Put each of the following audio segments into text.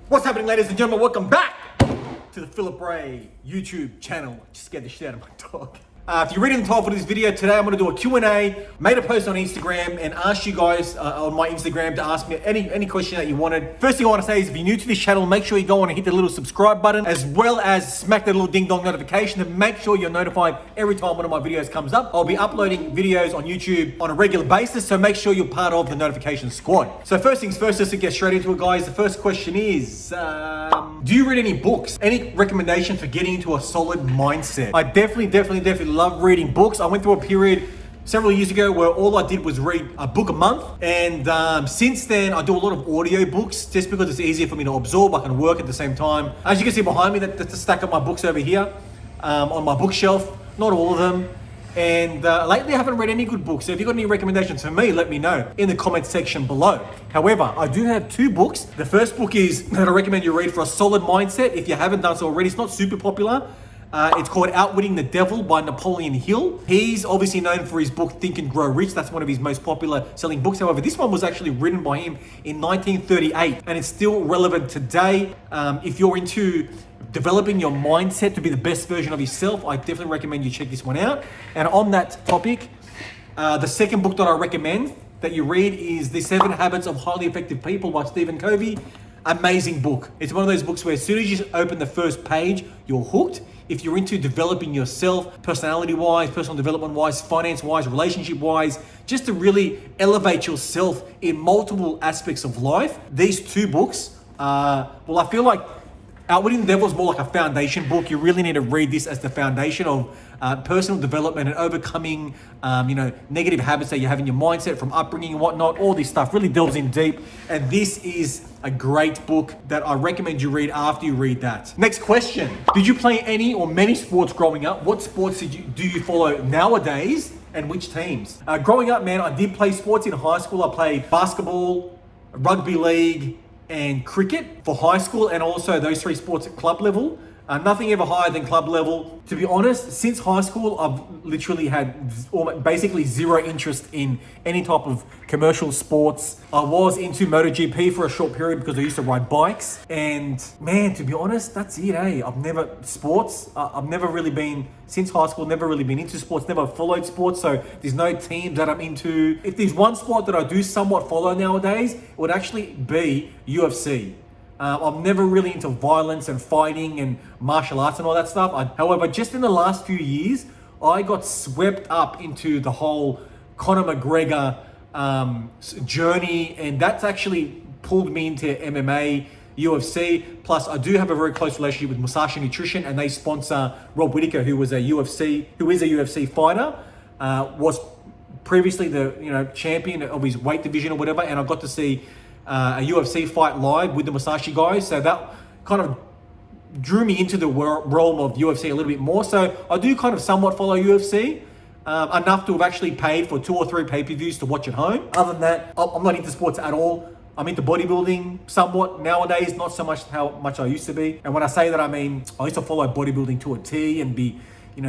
What's happening, ladies and gentlemen? Welcome back to the Philip Ray YouTube channel. Just scared the shit out of my dog. If you're reading the title for this video, today I'm going to do a Q&A. Made a post on Instagram and asked you guys on my Instagram to ask me any question that you wanted. First thing I want to say is if you're new to this channel, make sure you go on and hit the little subscribe button, as well as smack that little ding dong notification to make sure you're notified every time one of my videos comes up. I'll be uploading videos on YouTube on a regular basis, so make sure you're part of the notification squad. So first things first, just to get straight into it, guys, the first question is, do you read any books? Any recommendation for getting into a solid mindset? I definitely love reading books. I went through a period several years ago where all I did was read a book a month, and since then I do a lot of audio books just because it's easier for me to absorb. I can work at the same time. As you can see behind me, that's a stack of my books over here on my bookshelf. Not all of them. And lately I haven't read any good books, so if you've got any recommendations for me, let me know in the comments section below. However, I do have two books. The first book is that I recommend you read for a solid mindset. If you haven't done so already, it's not super popular. It's called Outwitting the Devil by Napoleon Hill. He's obviously known for his book Think and Grow Rich. That's one of his most popular selling books. However, this one was actually written by him in 1938 and it's still relevant today. If you're into developing your mindset to be the best version of yourself, I definitely recommend you check this one out. And on that topic, the second book that I recommend that you read is The 7 Habits of Highly Effective People by Stephen Covey. Amazing book. It's one of those books where as soon as you open the first page, you're hooked. If you're into developing yourself, personality-wise, personal development-wise, finance-wise, relationship-wise, just to really elevate yourself in multiple aspects of life, these two books, I feel like Outwitting the Devil is more like a foundation book. You really need to read this as the foundation of personal development and overcoming, negative habits that you have in your mindset from upbringing and whatnot. All this stuff really delves in deep. And this is a great book that I recommend you read after you read that. Next question. Did you play any or many sports growing up? What sports do you follow nowadays and which teams? Growing up, man, I did play sports in high school. I played basketball, rugby league, and cricket for high school, and also those three sports at club level. Nothing ever higher than club level. To be honest, since high school, I've literally had basically zero interest in any type of commercial sports. I was into MotoGP for a short period because I used to ride bikes. And man, to be honest, that's it, eh? I've never really been, since high school, never really been into sports, never followed sports. So there's no teams that I'm into. If there's one sport that I do somewhat follow nowadays, it would actually be UFC. I'm never really into violence and fighting and martial arts and all that stuff. However, just in the last few years, I got swept up into the whole Conor McGregor journey, and that's actually pulled me into MMA, UFC. Plus, I do have a very close relationship with Musashi Nutrition, and they sponsor Rob Whittaker, who is a UFC fighter, was previously the champion of his weight division or whatever, and I got to see a UFC fight live with the Musashi guys. So that kind of drew me into the realm of UFC a little bit more. So I do kind of somewhat follow UFC, enough to have actually paid for 2 or 3 pay-per-views to watch at home. Other than that, I'm not into sports at all. I'm into bodybuilding somewhat nowadays, not so much how much I used to be. And when I say that, I mean, I used to follow bodybuilding to a T and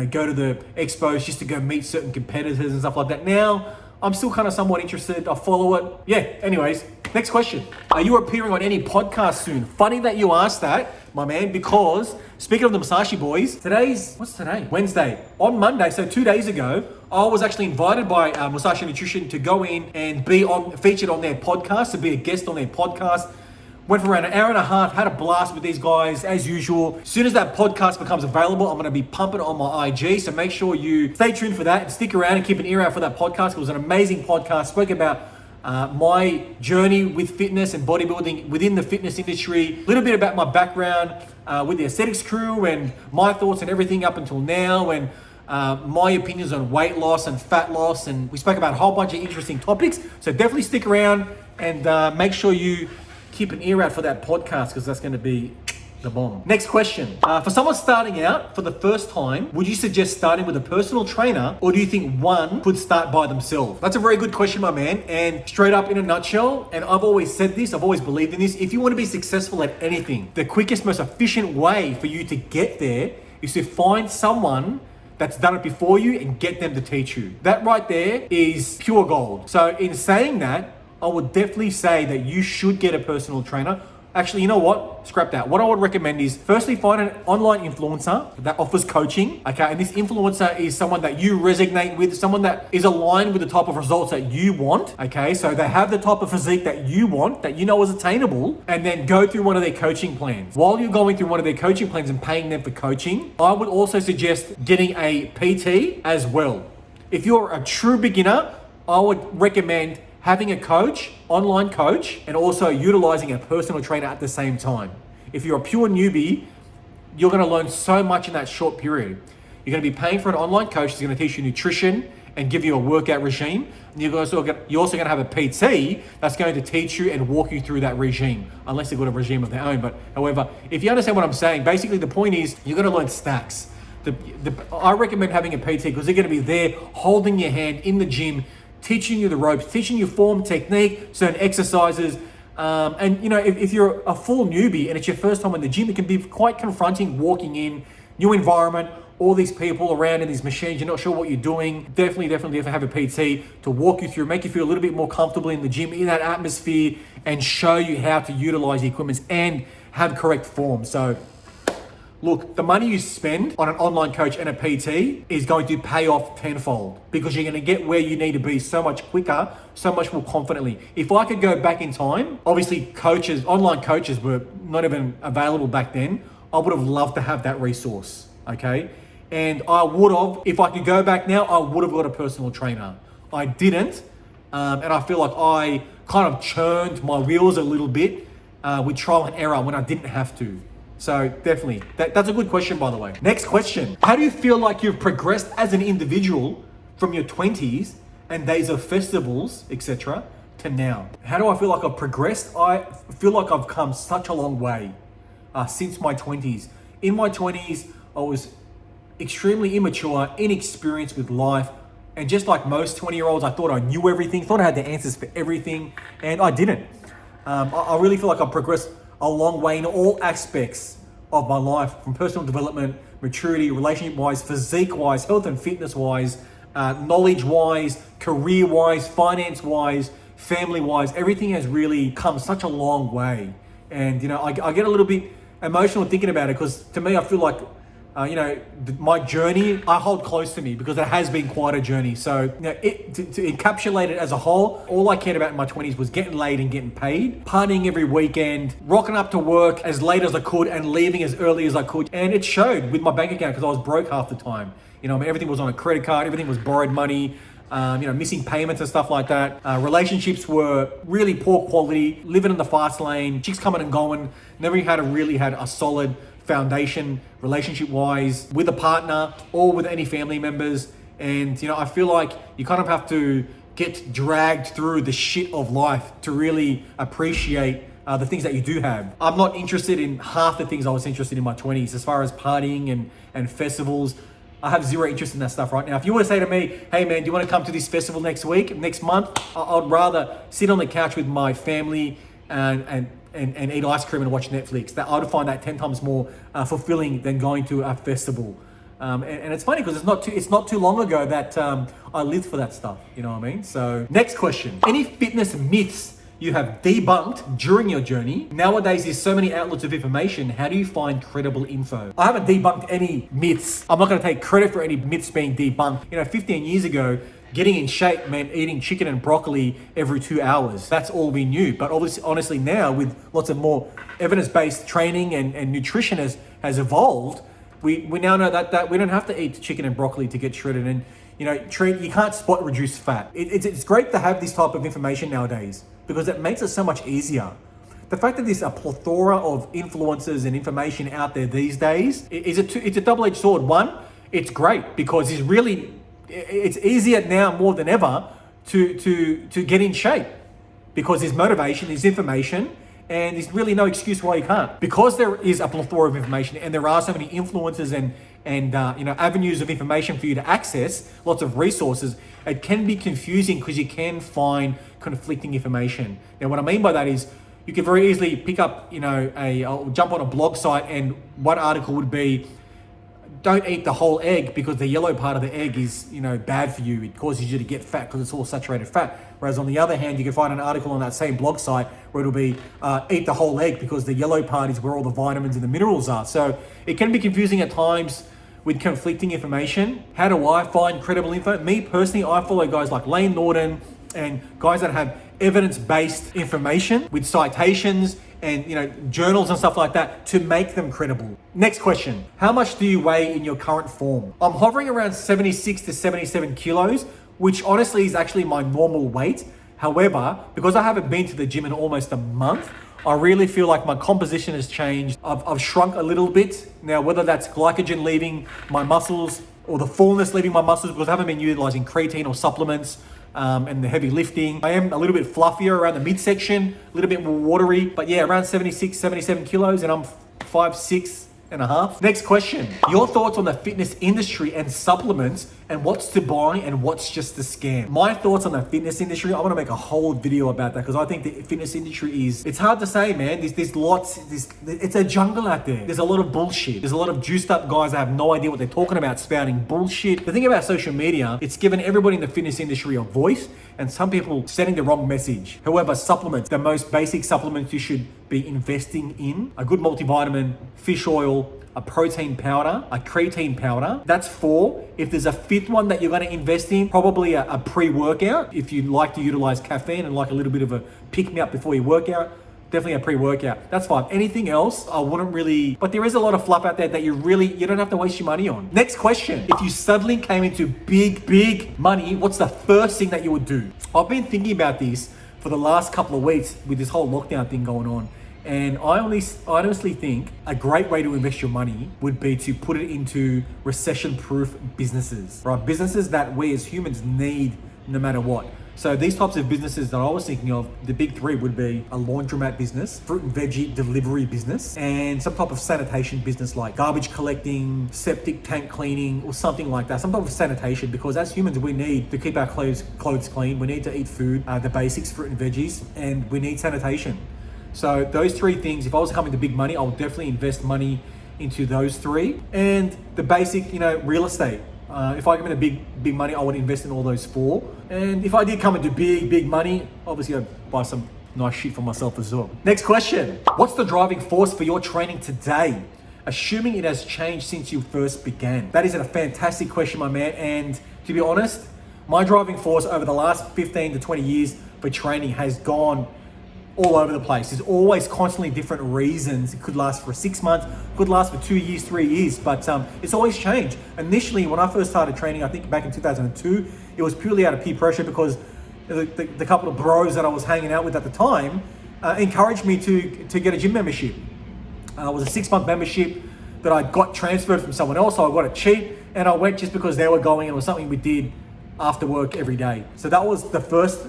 go to the expos just to go meet certain competitors and stuff like that. Now, I'm still kind of somewhat interested. I follow it. Yeah, anyways, next question. Are you appearing on any podcast soon? Funny that you asked that, my man, because speaking of the Musashi boys, what's today? Wednesday. On Monday, so 2 days ago, I was actually invited by Musashi Nutrition to go in and be featured on their podcast, to be a guest on their podcast. Went for around an hour and a half, had a blast with these guys as usual. As soon as that podcast becomes available, I'm going to be pumping it on my IG. So make sure you stay tuned for that and stick around and keep an ear out for that podcast. It was an amazing podcast. Spoke about my journey with fitness and bodybuilding within the fitness industry. A little bit about my background with the aesthetics crew and my thoughts and everything up until now, and my opinions on weight loss and fat loss. And we spoke about a whole bunch of interesting topics. So definitely stick around and make sure you keep an ear out for that podcast, because that's going to be the bomb. Next question. For someone starting out for the first time, would you suggest starting with a personal trainer, or do you think one could start by themselves? That's a very good question, my man. And straight up in a nutshell, and I've always said this, I've always believed in this, if you want to be successful at anything, the quickest, most efficient way for you to get there is to find someone that's done it before you and get them to teach you. That right there is pure gold. So in saying that, I would definitely say that you should get a personal trainer. Actually, you know what? Scrap that. What I would recommend is firstly find an online influencer that offers coaching. Okay, and this influencer is someone that you resonate with, someone that is aligned with the type of results that you want. Okay, so they have the type of physique that you want, that you know is attainable, and then go through one of their coaching plans. While you're going through one of their coaching plans and paying them for coaching, I would also suggest getting a PT as well. If you're a true beginner, I would recommend having a coach, online coach, and also utilizing a personal trainer at the same time. If you're a pure newbie, you're going to learn so much in that short period. You're going to be paying for an online coach who's going to teach you nutrition and give you a workout regime. And you're also going to have a PT that's going to teach you and walk you through that regime, unless they've got a regime of their own. But however, if you understand what I'm saying, basically the point is you're going to learn stacks. I recommend having a PT because they're going to be there holding your hand in the gym, teaching you the ropes, teaching you form, technique, certain exercises. And you know, if you're a full newbie and it's your first time in the gym, it can be quite confronting walking in, new environment, all these people around in these machines, you're not sure what you're doing. Definitely have a PT to walk you through, make you feel a little bit more comfortable in the gym, in that atmosphere, and show you how to utilize the equipment and have correct form. So look, the money you spend on an online coach and a PT is going to pay off tenfold because you're going to get where you need to be so much quicker, so much more confidently. If I could go back in time, obviously online coaches were not even available back then. I would have loved to have that resource, okay? And I would have, if I could go back now, I would have got a personal trainer. I didn't, and I feel like I kind of churned my wheels a little bit with trial and error when I didn't have to. So definitely, that's a good question, by the way. Next question. How do you feel like you've progressed as an individual from your 20s and days of festivals, etc., to now? How do I feel like I've progressed? I feel like I've come such a long way since my 20s. In my 20s, I was extremely immature, inexperienced with life. And just like most 20-year-olds, I thought I knew everything, thought I had the answers for everything, and I didn't. I really feel like I've progressed a long way in all aspects of my life, from personal development, maturity, relationship-wise, physique-wise, health and fitness-wise, knowledge-wise, career-wise, finance-wise, family-wise. Everything has really come such a long way. And, you know, I get a little bit emotional thinking about it because to me, I feel like, my journey, I hold close to me because it has been quite a journey. So, you know, to encapsulate it as a whole, all I cared about in my 20s was getting laid and getting paid, partying every weekend, rocking up to work as late as I could and leaving as early as I could. And it showed with my bank account because I was broke half the time. You know, I mean, everything was on a credit card, everything was borrowed money, missing payments and stuff like that. Relationships were really poor quality, living in the fast lane, chicks coming and going, never had a solid foundation relationship wise with a partner or with any family members. And I feel like you kind of have to get dragged through the shit of life to really appreciate the things that you do have. I'm not interested in half the things I was interested in my 20s as far as partying and festivals. I have zero interest in that stuff right now. If you were to say to me, hey man, do you want to come to this festival next month? I'd rather sit on the couch with my family and eat ice cream and watch Netflix. That I would find that 10 times more fulfilling than going to a festival. And it's funny because it's not too long ago that I lived for that stuff. You know what I mean? So next question: any fitness myths you have debunked during your journey? Nowadays, there's so many outlets of information. How do you find credible info? I haven't debunked any myths. I'm not going to take credit for any myths being debunked. 15 years ago, getting in shape meant eating chicken and broccoli every 2 hours. That's all we knew. But obviously, honestly, now with lots of more evidence-based training and nutrition has evolved, we now know that we don't have to eat chicken and broccoli to get shredded. And you can't spot reduce fat. It's great to have this type of information nowadays because it makes it so much easier. The fact that there's a plethora of influencers and information out there these days, it's a double-edged sword. One, it's great because it's easier now more than ever to get in shape because there's motivation, there's information, and there's really no excuse why you can't. Because there is a plethora of information and there are so many influencers and avenues of information for you to access, lots of resources, it can be confusing because you can find conflicting information. Now, what I mean by that is you can very easily pick up, I'll jump on a blog site and one article would be don't eat the whole egg because the yellow part of the egg is, bad for you. It causes you to get fat because it's all saturated fat. Whereas on the other hand, you can find an article on that same blog site where it'll be eat the whole egg because the yellow part is where all the vitamins and the minerals are. So it can be confusing at times with conflicting information. How do I find credible info? Me personally, I follow guys like Lane Norton and guys that have evidence-based information with citations and journals and stuff like that to make them credible. Next question. How much do you weigh in your current form? I'm hovering around 76 to 77 kilos, which honestly is actually my normal weight. However, because I haven't been to the gym in almost a month, I really feel like my composition has changed. I've shrunk a little bit. Now, whether that's glycogen leaving my muscles or the fullness leaving my muscles because I haven't been utilizing creatine or supplements, and the heavy lifting. I am a little bit fluffier around the midsection, a little bit more watery, but yeah, around 76, 77 kilos, and I'm 5'6" and a half. Next question. Your thoughts on the fitness industry and supplements and what's to buy and what's just a scam. My thoughts on the fitness industry, I want to make a whole video about that because I think the fitness industry it's hard to say, man. There's lots, it's a jungle out there. There's a lot of bullshit. There's a lot of juiced up guys that have no idea what they're talking about, spouting bullshit. The thing about social media, it's given everybody in the fitness industry a voice and some people sending the wrong message. However, supplements, the most basic supplements you should be investing in, a good multivitamin, fish oil, a protein powder, a creatine powder. That's 4. If there's a 5th one that you're going to invest in, probably a pre-workout. If you like to utilize caffeine and like a little bit of a pick-me-up before your workout, definitely a pre-workout. That's 5. Anything else, I wouldn't really, but there is a lot of fluff out there that you don't have to waste your money on. Next question. If you suddenly came into big money, what's the first thing that you would do? I've been thinking about this for the last couple of weeks with this whole lockdown thing going on. And I honestly think a great way to invest your money would be to put it into recession-proof businesses, right? Businesses that we as humans need no matter what. So these types of businesses that I was thinking of, the big 3 would be a laundromat business, fruit and veggie delivery business, and some type of sanitation business like garbage collecting, septic tank cleaning, or something like that. Some type of sanitation, because as humans, we need to keep our clothes clean. We need to eat food, the basics, fruit and veggies, and we need sanitation. So those 3 things, if I was coming to big money, I would definitely invest money into those 3. And the basic, real estate. If I come into big money, I would invest in all those 4. And if I did come into big money, obviously I'd buy some nice shit for myself as well. Next question. What's the driving force for your training today, assuming it has changed since you first began? That is a fantastic question, my man. And to be honest, my driving force over the last 15 to 20 years for training has gone all over the place. There's always constantly different reasons. It could last for 6 months, could last for 2 years, 3 years, but it's always changed. Initially, when I first started training, I think back in 2002, it was purely out of peer pressure because the couple of bros that I was hanging out with at the time encouraged me to get a gym membership. It was a 6-month membership that I got transferred from someone else, so I got it cheap, and I went just because they were going, and it was something we did after work every day. So that was the first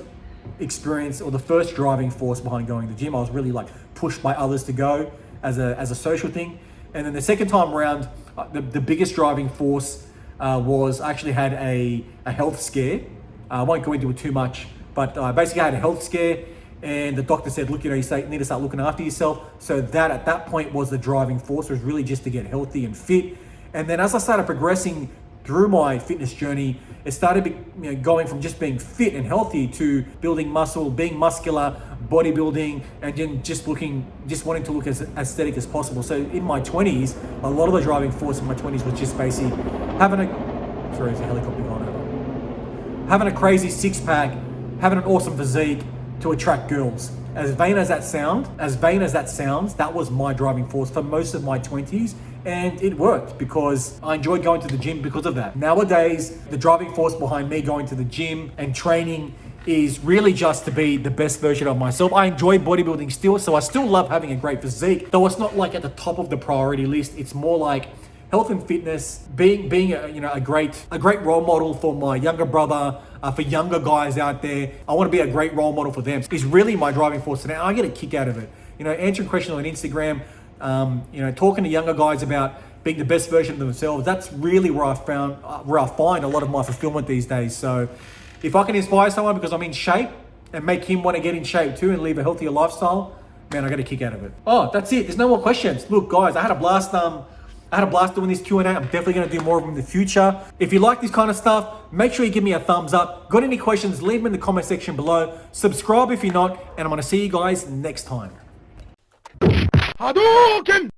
experience or the first driving force behind going to the gym. I was really pushed by others to go as a social thing. And then the second time around, the biggest driving force was I actually had a health scare. I won't go into it too much, but basically I had a health scare and the doctor said, look, you need to start looking after yourself. So that at that point was the driving force, was really just to get healthy and fit. And then as I started progressing through my fitness journey, it started going from just being fit and healthy to building muscle, being muscular, bodybuilding, and then just wanting to look as aesthetic as possible. So in my 20s, a lot of the driving force in my 20s was just basically having there's a helicopter going over. Having a crazy 6-pack, having an awesome physique to attract girls. As vain as that sounds, that was my driving force for most of my 20s. And it worked because I enjoyed going to the gym because of that. Nowadays, the driving force behind me going to the gym and training is really just to be the best version of myself. I enjoy bodybuilding still, so I still love having a great physique, though it's not at the top of the priority list. It's more like health and fitness, being a great role model for my younger brother, for younger guys out there. I want to be a great role model for them. It's really my driving force today. I get a kick out of it. Answering questions on Instagram, talking to younger guys about being the best version of themselves. That's really where I find a lot of my fulfillment these days. So if I can inspire someone because I'm in shape and make him want to get in shape too and live a healthier lifestyle, man, I got a kick out of it. Oh, that's it. There's no more questions. Look, guys, I had a blast I had a blast doing this Q&A. I'm definitely going to do more of them in the future. If you like this kind of stuff, make sure you give me a thumbs up. Got any questions, leave them in the comment section below. Subscribe if you're not, and I'm going to see you guys next time. Hadouken!